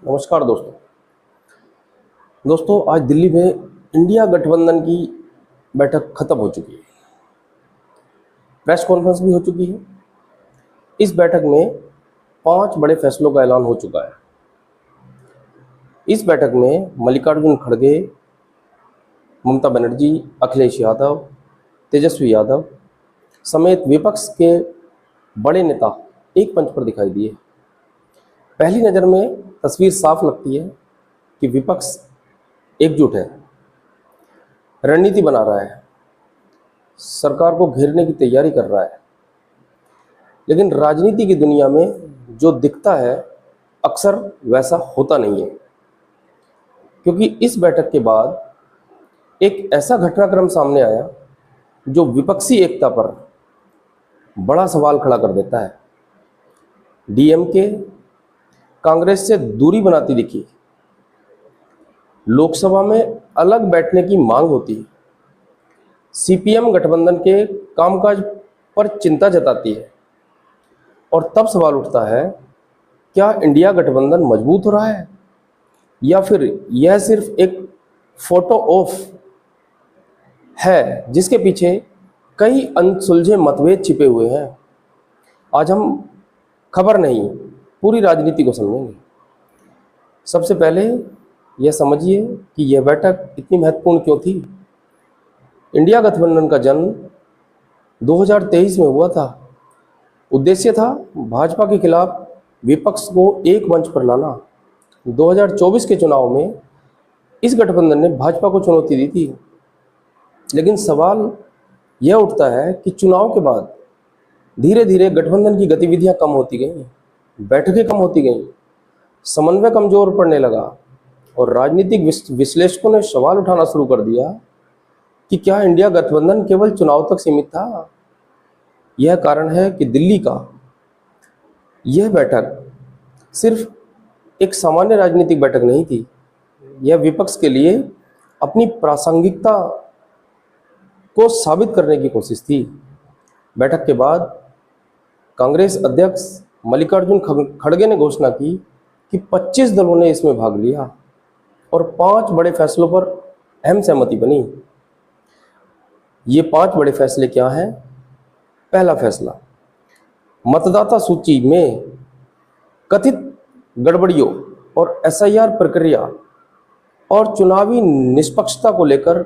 नमस्कार दोस्तों आज दिल्ली में इंडिया गठबंधन की बैठक खत्म हो चुकी है। प्रेस कॉन्फ्रेंस भी हो चुकी है। इस बैठक में 5 बड़े फैसलों का ऐलान हो चुका है। इस बैठक में मल्लिकार्जुन खड़गे, ममता बनर्जी, अखिलेश यादव, तेजस्वी यादव समेत विपक्ष के बड़े नेता एक मंच पर दिखाई दिए। पहली नज़र में तस्वीर साफ लगती है कि विपक्ष एकजुट है, रणनीति बना रहा है, सरकार को घेरने की तैयारी कर रहा है। लेकिन राजनीति की दुनिया में जो दिखता है अक्सर वैसा होता नहीं है, क्योंकि इस बैठक के बाद एक ऐसा घटनाक्रम सामने आया जो विपक्षी एकता पर बड़ा सवाल खड़ा कर देता है। डीएमके कांग्रेस से दूरी बनाती दिखी, लोकसभा में अलग बैठने की मांग होती है, सीपीएम गठबंधन के कामकाज पर चिंता जताती है और तब सवाल उठता है, क्या इंडिया गठबंधन मजबूत हो रहा है या फिर यह सिर्फ एक फोटो ऑफ है जिसके पीछे कई अनसुलझे मतभेद छिपे हुए हैं। आज हम खबर नहीं, पूरी राजनीति को समझेंगे। सबसे पहले यह समझिए कि यह बैठक इतनी महत्वपूर्ण क्यों थी। इंडिया गठबंधन का जन्म 2023 में हुआ था। उद्देश्य था भाजपा के खिलाफ विपक्ष को एक मंच पर लाना। 2024 के चुनाव में इस गठबंधन ने भाजपा को चुनौती दी थी, लेकिन सवाल यह उठता है कि चुनाव के बाद धीरे धीरे गठबंधन की गतिविधियां कम होती गईं, बैठकें कम होती गईं, समन्वय कमजोर पड़ने लगा और राजनीतिक विश्लेषकों ने सवाल उठाना शुरू कर दिया कि क्या इंडिया गठबंधन केवल चुनाव तक सीमित था। यह कारण है कि दिल्ली का यह बैठक सिर्फ एक सामान्य राजनीतिक बैठक नहीं थी। यह विपक्ष के लिए अपनी प्रासंगिकता को साबित करने की कोशिश थी। बैठक के बाद कांग्रेस अध्यक्ष मल्लिकार्जुन खड़गे ने घोषणा की कि 25 दलों ने इसमें भाग लिया और 5 बड़े फैसलों पर अहम सहमति बनी। ये 5 बड़े फैसले क्या हैं? पहला फैसला, मतदाता सूची में कथित गड़बड़ियों और एसआईआर प्रक्रिया और चुनावी निष्पक्षता को लेकर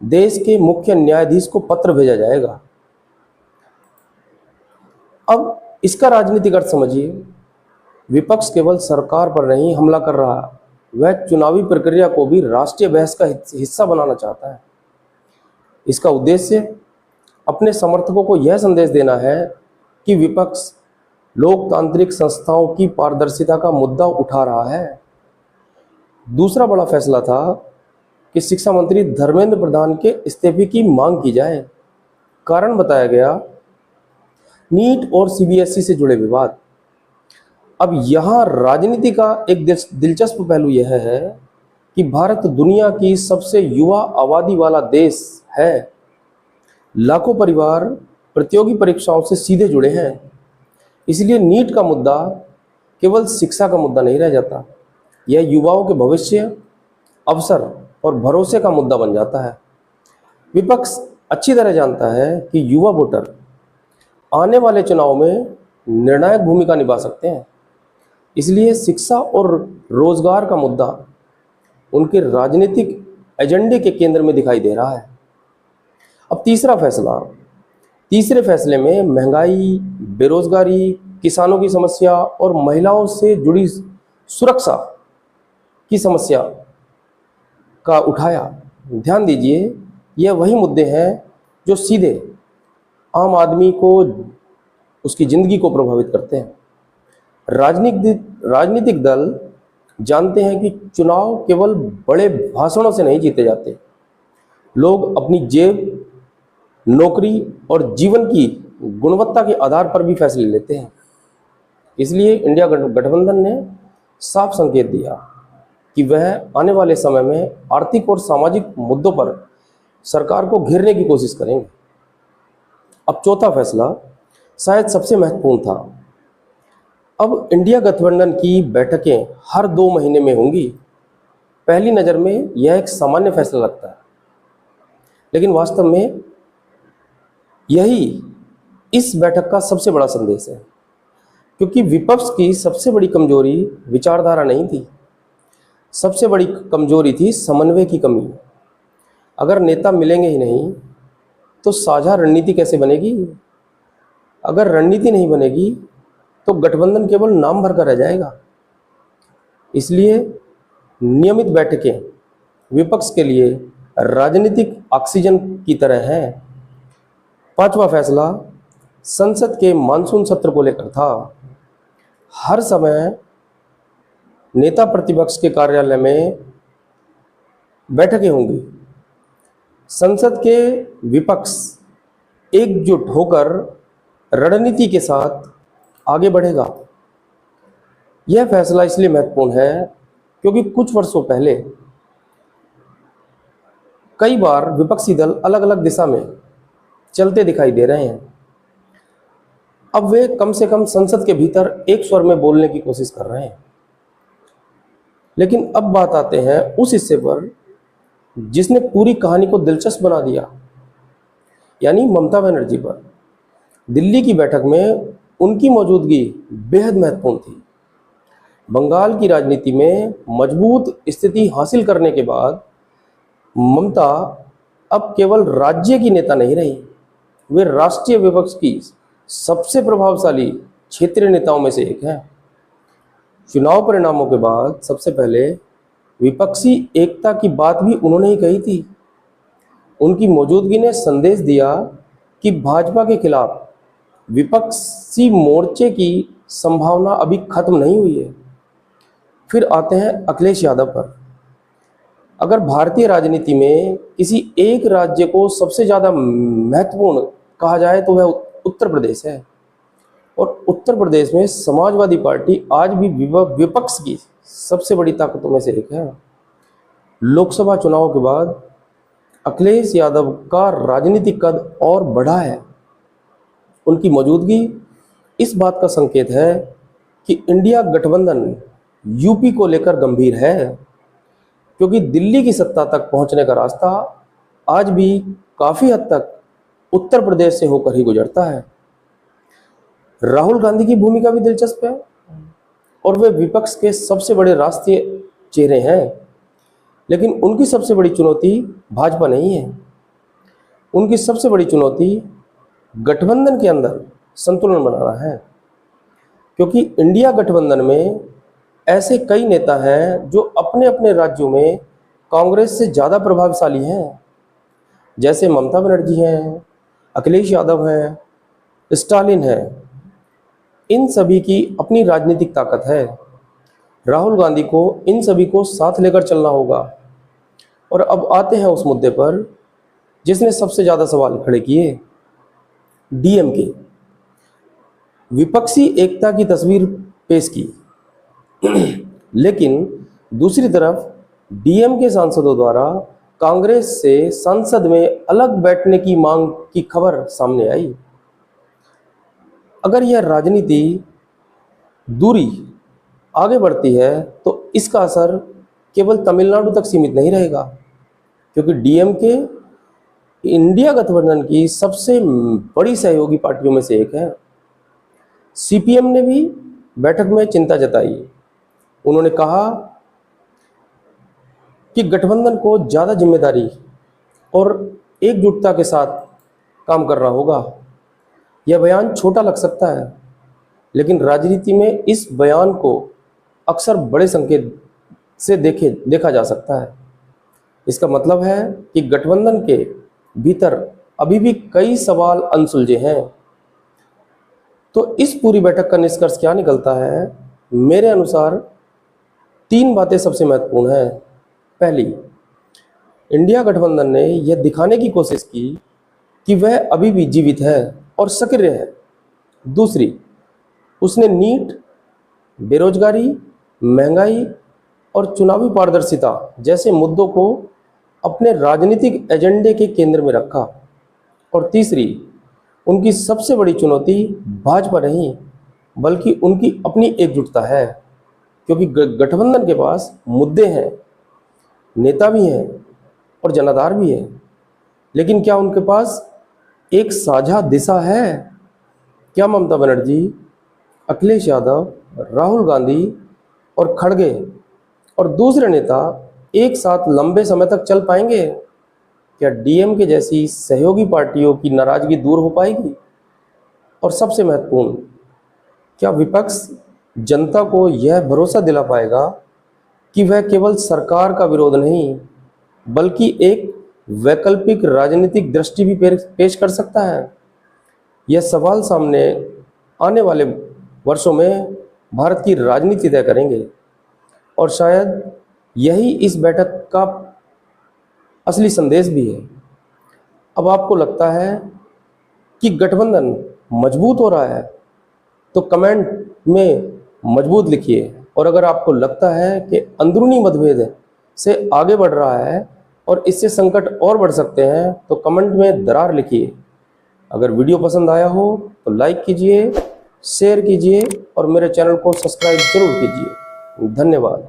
देश के मुख्य न्यायाधीश को पत्र भेजा जाएगा। अब इसका राजनीतिक अर्थ समझिए। विपक्ष केवल सरकार पर नहीं हमला कर रहा, वह चुनावी प्रक्रिया को भी राष्ट्रीय बहस का हिस्सा बनाना चाहता है। इसका उद्देश्य अपने समर्थकों को यह संदेश देना है कि विपक्ष लोकतांत्रिक संस्थाओं की पारदर्शिता का मुद्दा उठा रहा है। दूसरा बड़ा फैसला था कि शिक्षा मंत्री धर्मेंद्र प्रधान के इस्तीफे की मांग की जाए। कारण बताया गया, नीट और सीबीएसई से जुड़े विवाद। अब यहाँ राजनीति का एक दिलचस्प पहलू यह है कि भारत दुनिया की सबसे युवा आबादी वाला देश है। लाखों परिवार प्रतियोगी परीक्षाओं से सीधे जुड़े हैं। इसलिए नीट का मुद्दा केवल शिक्षा का मुद्दा नहीं रह जाता, यह युवाओं के भविष्य, अवसर और भरोसे का मुद्दा बन जाता है। विपक्ष अच्छी तरह जानता है कि युवा वोटर आने वाले चुनाव में निर्णायक भूमिका निभा सकते हैं। इसलिए शिक्षा और रोजगार का मुद्दा उनके राजनीतिक एजेंडे के केंद्र में दिखाई दे रहा है। अब तीसरा फैसला, तीसरे फैसले में महंगाई, बेरोजगारी, किसानों की समस्या और महिलाओं से जुड़ी सुरक्षा की समस्या का उठाया। ध्यान दीजिए, यह वही मुद्दे हैं जो सीधे आम आदमी को, उसकी जिंदगी को प्रभावित करते हैं। राजनीतिक दल जानते हैं कि चुनाव केवल बड़े भाषणों से नहीं जीते जाते। लोग अपनी जेब, नौकरी और जीवन की गुणवत्ता के आधार पर भी फैसले लेते हैं। इसलिए इंडिया गठबंधन ने साफ संकेत दिया कि वह आने वाले समय में आर्थिक और सामाजिक मुद्दों पर सरकार को घेरने की कोशिश करेंगे। अब चौथा फैसला शायद सबसे महत्वपूर्ण था। अब इंडिया गठबंधन की बैठकें हर 2 महीने में होंगी। पहली नज़र में यह एक सामान्य फैसला लगता है, लेकिन वास्तव में यही इस बैठक का सबसे बड़ा संदेश है, क्योंकि विपक्ष की सबसे बड़ी कमजोरी विचारधारा नहीं थी, सबसे बड़ी कमजोरी थी समन्वय की कमी। अगर नेता मिलेंगे ही नहीं तो साझा रणनीति कैसे बनेगी? अगर रणनीति नहीं बनेगी तो गठबंधन केवल नाम भर कर रह जाएगा। इसलिए नियमित बैठकें विपक्ष के लिए राजनीतिक ऑक्सीजन की तरह हैं। पांचवा फैसला संसद के मानसून सत्र को लेकर था। हर समय नेता प्रतिपक्ष के कार्यालय में बैठकें होंगी। संसद के विपक्ष एकजुट होकर रणनीति के साथ आगे बढ़ेगा। यह फैसला इसलिए महत्वपूर्ण है क्योंकि कुछ वर्षों पहले कई बार विपक्षी दल अलग अलग दिशा में चलते दिखाई दे रहे हैं। अब वे कम से कम संसद के भीतर एक स्वर में बोलने की कोशिश कर रहे हैं। लेकिन अब बात आते हैं उस हिस्से पर जिसने पूरी कहानी को दिलचस्प बना दिया, यानी ममता बनर्जी पर। दिल्ली की बैठक में उनकी मौजूदगी बेहद महत्वपूर्ण थी। बंगाल की राजनीति में मजबूत स्थिति हासिल करने के बाद ममता अब केवल राज्य की नेता नहीं रही, वे राष्ट्रीय विपक्ष की सबसे प्रभावशाली क्षेत्रीय नेताओं में से एक हैं। चुनाव परिणामों के बाद सबसे पहले विपक्षी एकता की बात भी उन्होंने ही कही थी। उनकी मौजूदगी ने संदेश दिया कि भाजपा के खिलाफ विपक्षी मोर्चे की संभावना अभी खत्म नहीं हुई है। फिर आते हैं अखिलेश यादव पर। अगर भारतीय राजनीति में किसी एक राज्य को सबसे ज़्यादा महत्वपूर्ण कहा जाए तो वह उत्तर प्रदेश है, और उत्तर प्रदेश में समाजवादी पार्टी आज भी विपक्ष की सबसे बड़ी ताकतों में से एक है। लोकसभा चुनाव के बाद अखिलेश यादव का राजनीतिक कद और बढ़ा है। उनकी मौजूदगी इस बात का संकेत है कि इंडिया गठबंधन यूपी को लेकर गंभीर है, क्योंकि दिल्ली की सत्ता तक पहुंचने का रास्ता आज भी काफ़ी हद तक उत्तर प्रदेश से होकर ही गुजरता है। राहुल गांधी की भूमिका भी दिलचस्प है, और वे विपक्ष के सबसे बड़े राष्ट्रीय चेहरे हैं, लेकिन उनकी सबसे बड़ी चुनौती भाजपा नहीं है। उनकी सबसे बड़ी चुनौती गठबंधन के अंदर संतुलन बनाना है, क्योंकि इंडिया गठबंधन में ऐसे कई नेता हैं जो अपने अपने राज्यों में कांग्रेस से ज़्यादा प्रभावशाली हैं, जैसे ममता बनर्जी हैं, अखिलेश यादव हैं, स्टालिन हैं। इन सभी की अपनी राजनीतिक ताकत है। राहुल गांधी को इन सभी को साथ लेकर चलना होगा। और अब आते हैं उस मुद्दे पर जिसने सबसे ज़्यादा सवाल खड़े किए, डीएमके। विपक्षी एकता की तस्वीर पेश की, लेकिन दूसरी तरफ डीएमके सांसदों द्वारा कांग्रेस से संसद में अलग बैठने की मांग की खबर सामने आई। अगर यह राजनीति दूरी आगे बढ़ती है तो इसका असर केवल तमिलनाडु तक सीमित नहीं रहेगा, क्योंकि डीएमके इंडिया गठबंधन की सबसे बड़ी सहयोगी पार्टियों में से एक है। सीपीएम ने भी बैठक में चिंता जताई। उन्होंने कहा कि गठबंधन को ज़्यादा जिम्मेदारी और एकजुटता के साथ काम करना होगा। यह बयान छोटा लग सकता है, लेकिन राजनीति में इस बयान को अक्सर बड़े संकेत से देखा जा सकता है। इसका मतलब है कि गठबंधन के भीतर अभी भी कई सवाल अनसुलझे हैं। तो इस पूरी बैठक का निष्कर्ष क्या निकलता है? मेरे अनुसार 3 बातें सबसे महत्वपूर्ण हैं। पहली, इंडिया गठबंधन ने यह दिखाने की कोशिश की कि वह अभी भी जीवित है और सक्रिय है। दूसरी, उसने नीट, बेरोजगारी, महंगाई और चुनावी पारदर्शिता जैसे मुद्दों को अपने राजनीतिक एजेंडे के केंद्र में रखा। और तीसरी, उनकी सबसे बड़ी चुनौती भाजपा नहीं बल्कि उनकी अपनी एकजुटता है, क्योंकि गठबंधन के पास मुद्दे हैं, नेता भी हैं और जनाधार भी है। लेकिन क्या उनके पास एक साझा दिशा है? क्या ममता बनर्जी, अखिलेश यादव, राहुल गांधी और खड़गे और दूसरे नेता एक साथ लंबे समय तक चल पाएंगे? क्या डीएमके जैसी सहयोगी पार्टियों की नाराजगी दूर हो पाएगी? और सबसे महत्वपूर्ण, क्या विपक्ष जनता को यह भरोसा दिला पाएगा कि वह केवल सरकार का विरोध नहीं, बल्कि एक वैकल्पिक राजनीतिक दृष्टि भी पेश कर सकता है? यह सवाल सामने आने वाले वर्षों में भारत की राजनीति तय करेंगे, और शायद यही इस बैठक का असली संदेश भी है। अब आपको लगता है कि गठबंधन मजबूत हो रहा है तो कमेंट में मजबूत लिखिए, और अगर आपको लगता है कि अंदरूनी मतभेद से आगे बढ़ रहा है और इससे संकट और बढ़ सकते हैं तो कमेंट में दरार लिखिए। अगर वीडियो पसंद आया हो तो लाइक कीजिए, शेयर कीजिए और मेरे चैनल को सब्सक्राइब जरूर कीजिए। धन्यवाद।